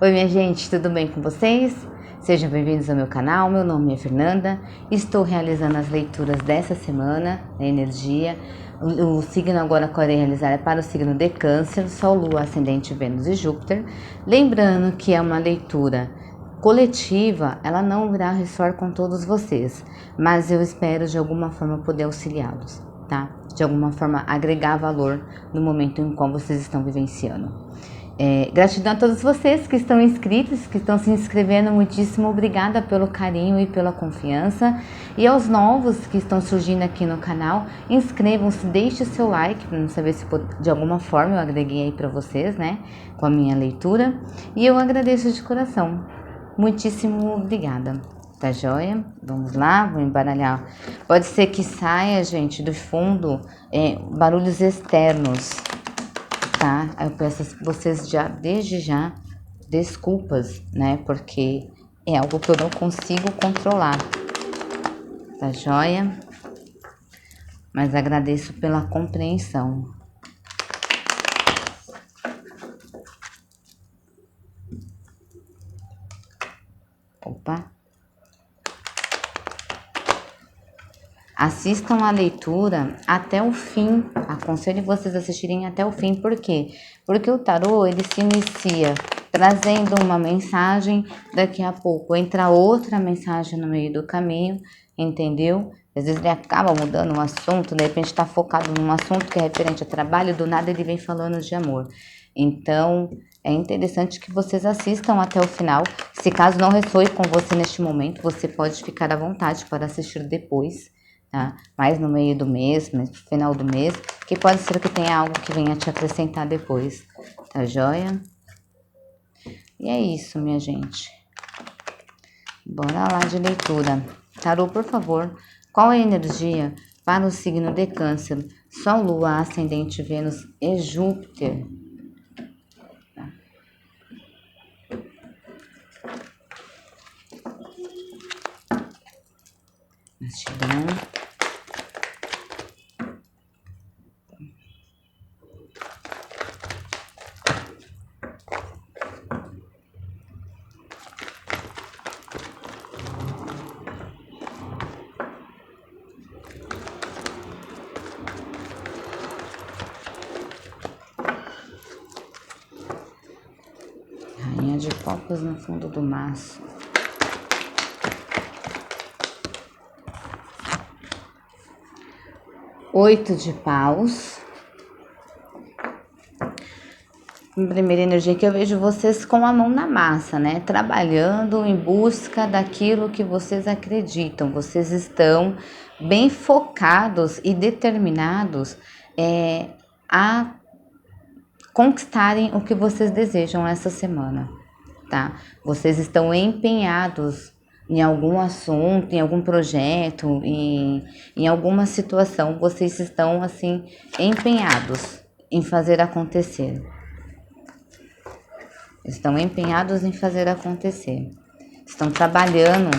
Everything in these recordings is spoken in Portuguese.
Oi, minha gente, tudo bem com vocês? Sejam bem-vindos ao meu canal. Meu nome é Fernanda. Estou realizando as leituras dessa semana, da energia. O signo agora que eu irei realizar é para o signo de Câncer, Sol, Lua, Ascendente, Vênus e Júpiter. Lembrando que é uma leitura coletiva, ela não irá ressoar com todos vocês, mas eu espero de alguma forma poder auxiliá-los, tá? De alguma forma agregar valor no momento em qual vocês estão vivenciando. Gratidão a todos vocês que estão inscritos, que estão se inscrevendo, muitíssimo obrigada pelo carinho e pela confiança. E aos novos que estão surgindo aqui no canal, inscrevam-se, deixe o seu like para saber se de alguma forma eu agreguei aí para vocês, né, com a minha leitura. E eu agradeço de coração, muitíssimo obrigada. Tá joia? Vamos lá, vou embaralhar. Pode ser que saia, gente, do fundo barulhos externos. Tá? Eu peço a vocês desde já, desculpas, né? Porque é algo que eu não consigo controlar, tá joia? Mas agradeço pela compreensão. Opa! Assistam a leitura até o fim. Aconselho vocês a assistirem até o fim. Por quê? Porque o tarô, ele se inicia trazendo uma mensagem, daqui a pouco entra outra mensagem no meio do caminho, entendeu? Às vezes ele acaba mudando um assunto, de repente está focado num assunto que é referente a trabalho, do nada ele vem falando de amor. Então, é interessante que vocês assistam até o final. Se caso não ressoe com você neste momento, você pode ficar à vontade para assistir depois, tá? Mais no meio do mês, mais no final do mês, que pode ser que tenha algo que venha te acrescentar depois, tá joia? E é isso, minha gente. Bora lá de leitura. Tarô, por favor, qual é a energia para o signo de Câncer? Sol, Lua, Ascendente, Vênus e Júpiter. Tirando. Rainha de copas no fundo do maço. Oito de paus. Primeira energia que eu vejo vocês com a mão na massa, né? Trabalhando em busca daquilo que vocês acreditam. Vocês estão bem focados e determinados a conquistarem o que vocês desejam essa semana, tá? Vocês estão empenhados em algum assunto, em algum projeto, em alguma situação. Vocês estão, assim, empenhados em fazer acontecer. Estão empenhados em fazer acontecer. Estão trabalhando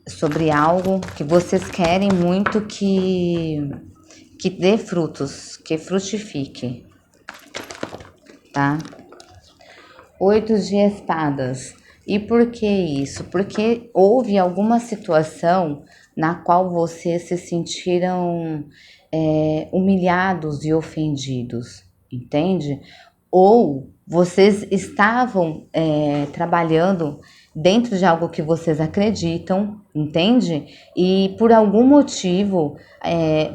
sobre algo que vocês querem muito que dê frutos, que frutifique, tá? Oito de espadas. E por que isso? Porque houve alguma situação na qual vocês se sentiram humilhados e ofendidos, entende? Ou vocês estavam trabalhando dentro de algo que vocês acreditam, entende? E por algum motivo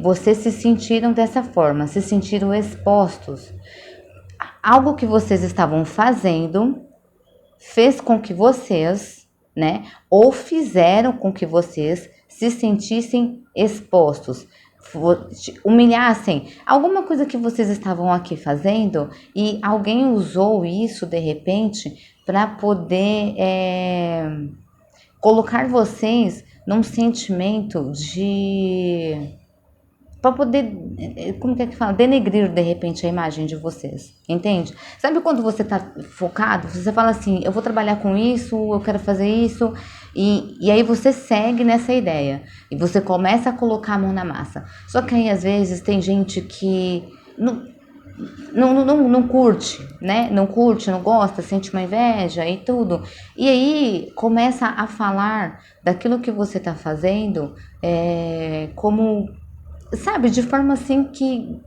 vocês se sentiram dessa forma, se sentiram expostos. Algo que vocês estavam fazendo fez com que vocês, né, ou fizeram com que vocês se sentissem expostos, humilhassem alguma coisa que vocês estavam aqui fazendo e alguém usou isso de repente para poder colocar vocês num sentimento de... para poder, como que fala? Denegrir de repente a imagem de vocês, entende? Sabe quando você tá focado, você fala assim, eu vou trabalhar com isso, eu quero fazer isso, e aí você segue nessa ideia, e você começa a colocar a mão na massa. Só que aí às vezes tem gente que não curte, né? Não curte, não gosta, sente uma inveja e tudo. E aí começa a falar daquilo que você tá fazendo como, sabe, de forma assim que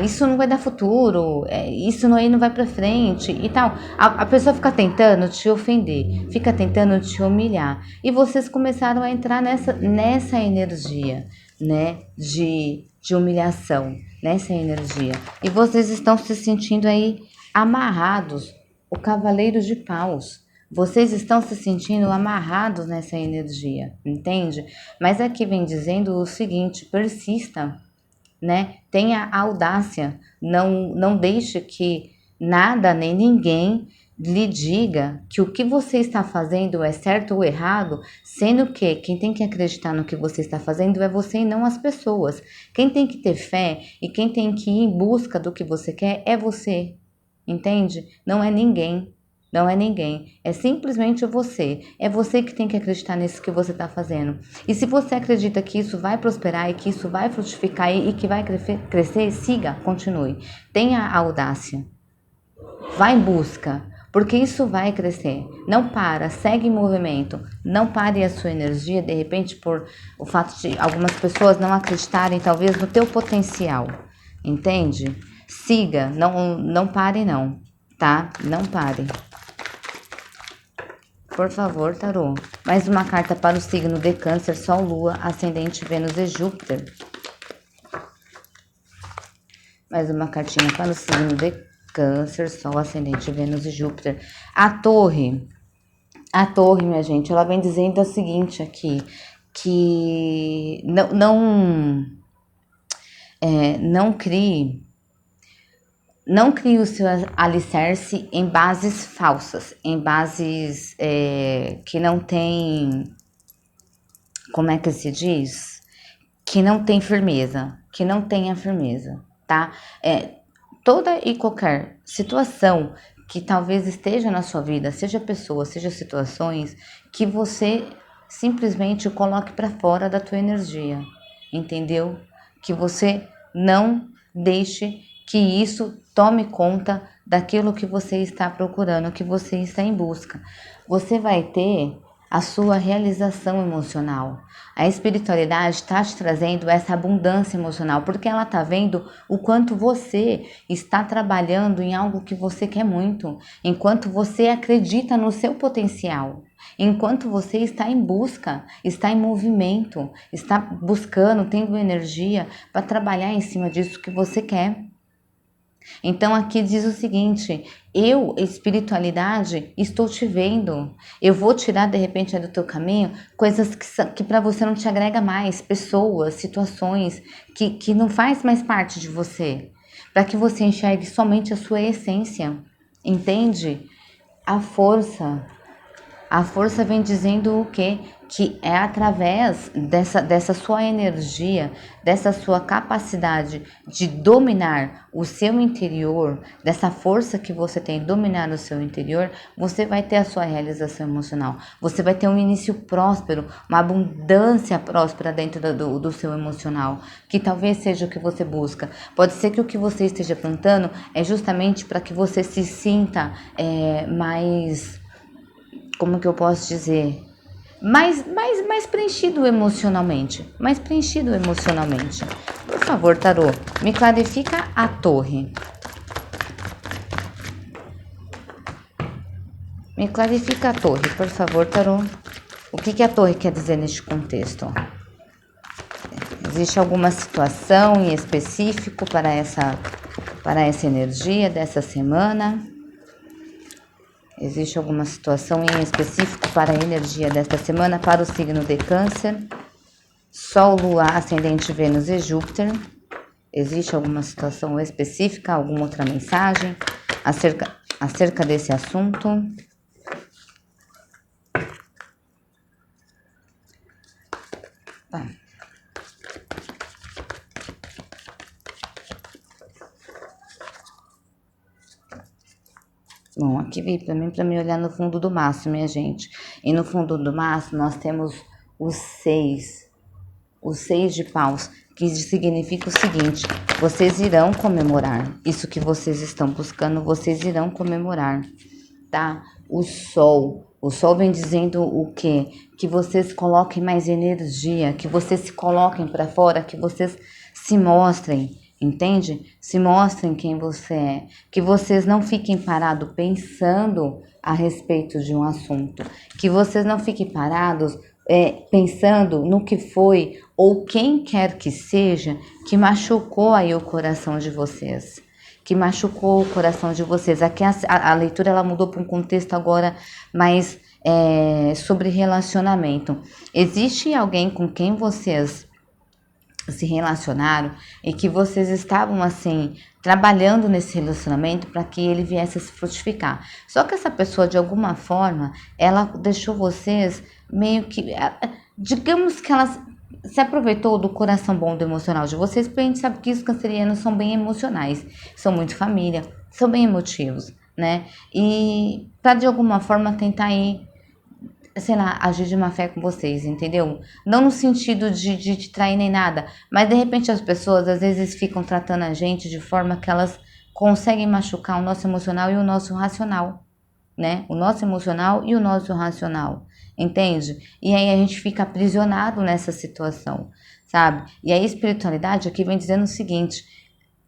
isso não vai dar futuro, isso não, aí não vai pra frente e tal. A pessoa fica tentando te ofender, fica tentando te humilhar. E vocês começaram a entrar nessa energia, né, de humilhação, nessa energia. E vocês estão se sentindo aí amarrados, o cavaleiro de paus. Vocês estão se sentindo amarrados nessa energia, entende? Mas aqui vem dizendo o seguinte: persista, né? Tenha audácia, não deixe que nada nem ninguém lhe diga que o que você está fazendo é certo ou errado, sendo que quem tem que acreditar no que você está fazendo é você e não as pessoas. Quem tem que ter fé e quem tem que ir em busca do que você quer é você, entende? Não é ninguém. Não é ninguém, é simplesmente você. É você que tem que acreditar nisso que você está fazendo. E se você acredita que isso vai prosperar e que isso vai frutificar e que vai crescer, siga, continue. Tenha audácia. Vá em busca, porque isso vai crescer. Não para, segue em movimento. Não pare a sua energia, de repente, por o fato de algumas pessoas não acreditarem, talvez, no teu potencial. Entende? Siga, não pare não, tá? Não pare. Por favor, tarô. Mais uma carta para o signo de Câncer, Sol, Lua, Ascendente, Vênus e Júpiter. Mais uma cartinha para o signo de Câncer, Sol, Ascendente, Vênus e Júpiter. A torre, minha gente, ela vem dizendo o seguinte aqui, que não crie o seu alicerce em bases falsas, em bases que não tem, como é que se diz? Que não tem firmeza, que não tenha firmeza, tá? Toda e qualquer situação que talvez esteja na sua vida, seja pessoa, seja situações, que você simplesmente coloque para fora da tua energia, entendeu? Que você não deixe que isso tome conta daquilo que você está procurando, que você está em busca. Você vai ter a sua realização emocional. A espiritualidade está te trazendo essa abundância emocional, porque ela está vendo o quanto você está trabalhando em algo que você quer muito, enquanto você acredita no seu potencial. Enquanto você está em busca, está em movimento, está buscando, tendo energia para trabalhar em cima disso que você quer. Então aqui diz o seguinte: eu, espiritualidade, estou te vendo. Eu vou tirar de repente do teu caminho coisas que para você não te agrega mais, pessoas, situações que não faz mais parte de você, para que você enxergue somente a sua essência. Entende? A força. A força vem dizendo o quê? Que é através dessa sua energia, dessa sua capacidade de dominar o seu interior, dessa força que você tem de dominar o seu interior, você vai ter a sua realização emocional. Você vai ter um início próspero, uma abundância próspera dentro do seu emocional, que talvez seja o que você busca. Pode ser que o que você esteja plantando é justamente para que você se sinta mais, como que eu posso dizer, mais preenchido emocionalmente, mais preenchido emocionalmente. Por favor, tarô, me clarifica a torre. Me clarifica a torre, por favor, tarô. O que a torre quer dizer neste contexto? Existe alguma situação em específico para essa energia dessa semana? Existe alguma situação em específico para a energia desta semana para o signo de Câncer? Sol, Lua, Ascendente, Vênus e Júpiter. Existe alguma situação específica, alguma outra mensagem acerca desse assunto? Tá. Bom, aqui veio para mim olhar no fundo do maço, minha gente. E no fundo do maço nós temos os seis de paus, que significa o seguinte: vocês irão comemorar. Isso que vocês estão buscando, vocês irão comemorar, tá? O sol vem dizendo o quê? Que vocês coloquem mais energia, que vocês se coloquem para fora, que vocês se mostrem, entende? Se mostrem quem você é, que vocês não fiquem parados pensando a respeito de um assunto, que vocês não fiquem parados pensando no que foi ou quem quer que seja que machucou aí o coração de vocês. Que machucou o coração de vocês. Aqui a leitura ela mudou para um contexto agora mais sobre relacionamento. Existe alguém com quem vocês se relacionaram e que vocês estavam assim trabalhando nesse relacionamento para que ele viesse a se frutificar. Só que essa pessoa de alguma forma ela deixou vocês meio que, digamos que ela se aproveitou do coração bom do emocional de vocês, porque a gente sabe que os cancerianos são bem emocionais, são muito família, são bem emotivos, né? E para de alguma forma tentar ir, sei lá, agir de má fé com vocês, entendeu? Não no sentido de te trair nem nada, mas de repente as pessoas às vezes ficam tratando a gente de forma que elas conseguem machucar o nosso emocional e o nosso racional, né? O nosso emocional e o nosso racional, entende? E aí a gente fica aprisionado nessa situação, sabe? E a espiritualidade aqui vem dizendo o seguinte: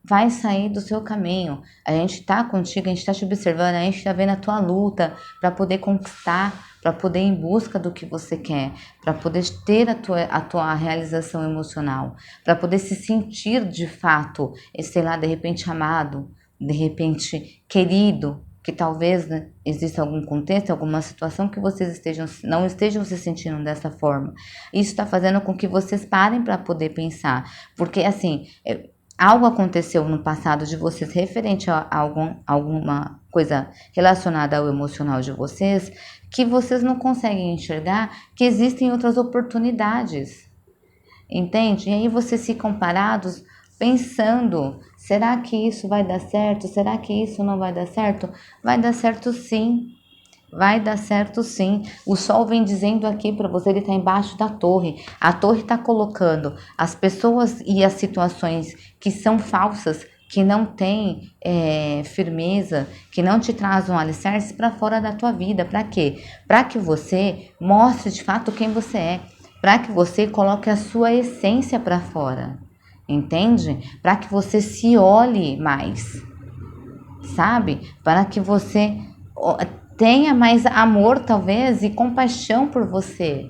vai sair do seu caminho. A gente tá contigo, a gente tá te observando, a gente tá vendo a tua luta para poder conquistar, para poder ir em busca do que você quer, para poder ter a tua realização emocional, para poder se sentir de fato, sei lá, de repente amado, de repente querido, que talvez, né, exista algum contexto, alguma situação que vocês não estejam se sentindo dessa forma. Isso está fazendo com que vocês parem para poder pensar, porque assim, algo aconteceu no passado de vocês referente a alguma coisa relacionada ao emocional de vocês, que vocês não conseguem enxergar que existem outras oportunidades, entende? E aí vocês ficam parados pensando: será que isso vai dar certo? Será que isso não vai dar certo? Vai dar certo sim. Vai dar certo sim. O sol vem dizendo aqui para você, ele está embaixo da torre. A torre está colocando as pessoas e as situações que são falsas, que não têm firmeza, que não te trazem um alicerce para fora da tua vida. Para quê? Para que você mostre de fato quem você é. Para que você coloque a sua essência para fora. Entende? Para que você se olhe mais. Sabe? Para que você tenha mais amor, talvez, e compaixão por você,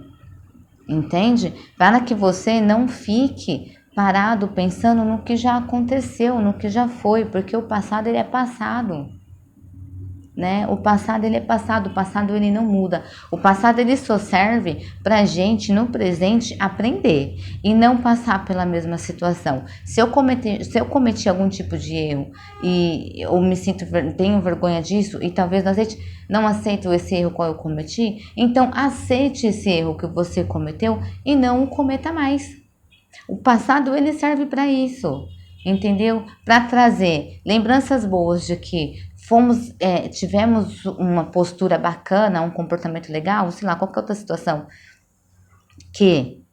entende? Para que você não fique parado pensando no que já aconteceu, no que já foi, porque o passado ele é passado, né? O passado ele é passado, o passado ele não muda. O passado ele só serve pra gente no presente aprender e não passar pela mesma situação. Se eu cometi algum tipo de erro e eu tenho vergonha disso e talvez não aceito esse erro qual eu cometi, então aceite esse erro que você cometeu e não o cometa mais. O passado ele serve para isso, entendeu? Para trazer lembranças boas de que tivemos uma postura bacana, um comportamento legal, sei lá, qualquer outra situação que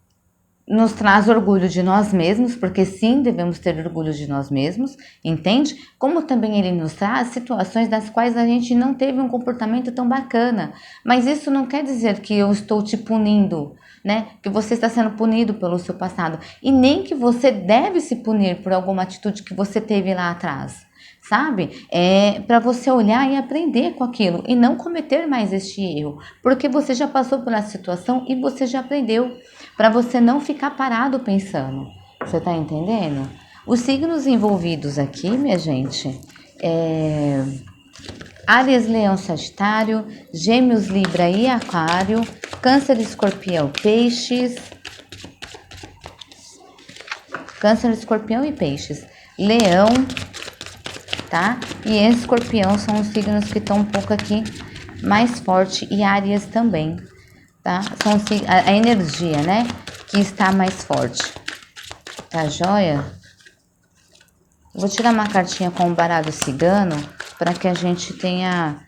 nos traz orgulho de nós mesmos, porque sim, devemos ter orgulho de nós mesmos, entende? Como também ele nos traz situações das quais a gente não teve um comportamento tão bacana, mas isso não quer dizer que eu estou te punindo, né? Que você está sendo punido pelo seu passado, e nem que você deve se punir por alguma atitude que você teve lá atrás. Sabe? É para você olhar e aprender com aquilo e não cometer mais este erro, porque você já passou pela situação e você já aprendeu, para você não ficar parado pensando. Você tá entendendo? Os signos envolvidos aqui, minha gente, Áries, Leão, Sagitário, Gêmeos, Libra e Aquário, Câncer, Escorpião, Peixes, Câncer, Escorpião e Peixes, Leão, tá? E Escorpião são os signos que estão um pouco aqui mais forte, e Áries também, tá? São a energia, né? Que está mais forte. Tá joia? Vou tirar uma cartinha com o baralho cigano para que a gente tenha,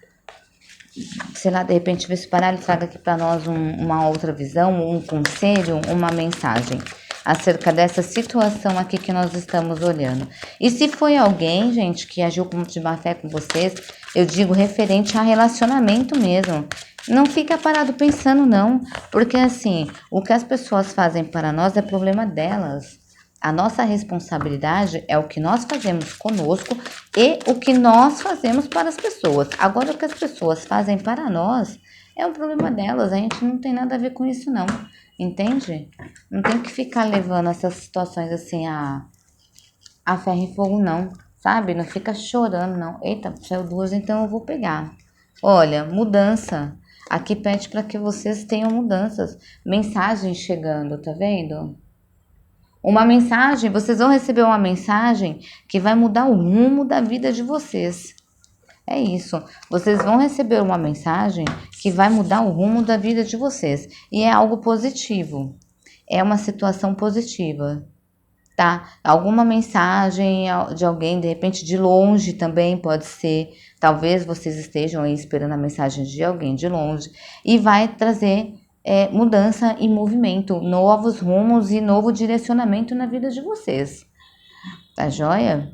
sei lá, de repente ver se o baralho traga aqui para nós uma outra visão, um conselho, uma mensagem. acerca dessa situação aqui que nós estamos olhando. E se foi alguém, gente, que agiu com de má fé com vocês, eu digo referente a relacionamento mesmo. Não fica parado pensando não, porque assim, o que as pessoas fazem para nós é problema delas. A nossa responsabilidade é o que nós fazemos conosco e o que nós fazemos para as pessoas. Agora, o que as pessoas fazem para nós é um problema delas, a gente não tem nada a ver com isso não, entende? Não tem que ficar levando essas situações assim a ferro e fogo não, sabe? Não fica chorando não. Eita, saiu duas, então eu vou pegar. Olha, mudança. Aqui pede para que vocês tenham mudanças. Mensagens chegando, tá vendo? Uma mensagem, vocês vão receber uma mensagem que vai mudar o rumo da vida de vocês. É isso. Vocês vão receber uma mensagem que vai mudar o rumo da vida de vocês. E é algo positivo. É uma situação positiva, tá? Alguma mensagem de alguém, de repente de longe também pode ser. Talvez vocês estejam aí esperando a mensagem de alguém de longe. E vai trazer mudança e movimento, novos rumos e novo direcionamento na vida de vocês. Tá joia?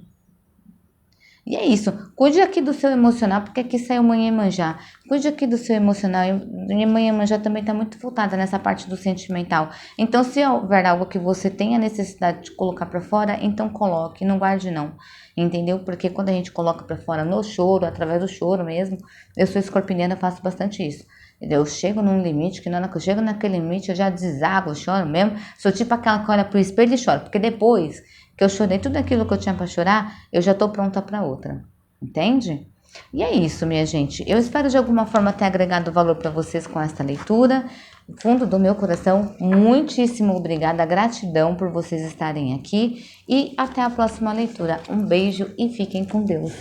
E é isso, cuide aqui do seu emocional, porque aqui saiu Mãe Iemanjá. Cuide aqui do seu emocional, e Mãe Iemanjá também está muito voltada nessa parte do sentimental. Então, se houver algo que você tenha necessidade de colocar para fora, então coloque, não guarde não, entendeu? Porque quando a gente coloca para fora no choro, através do choro mesmo, eu sou escorpiniana, faço bastante isso. Eu chego num limite, que na hora que eu chego naquele limite, eu já desago, choro mesmo. Sou tipo aquela que olha pro espelho e chora, porque depois que eu chorei tudo aquilo que eu tinha para chorar, eu já tô pronta para outra, entende? E é isso, minha gente. Eu espero de alguma forma ter agregado valor para vocês com esta leitura. Do fundo do meu coração, muitíssimo obrigada, gratidão por vocês estarem aqui e até a próxima leitura. Um beijo e fiquem com Deus.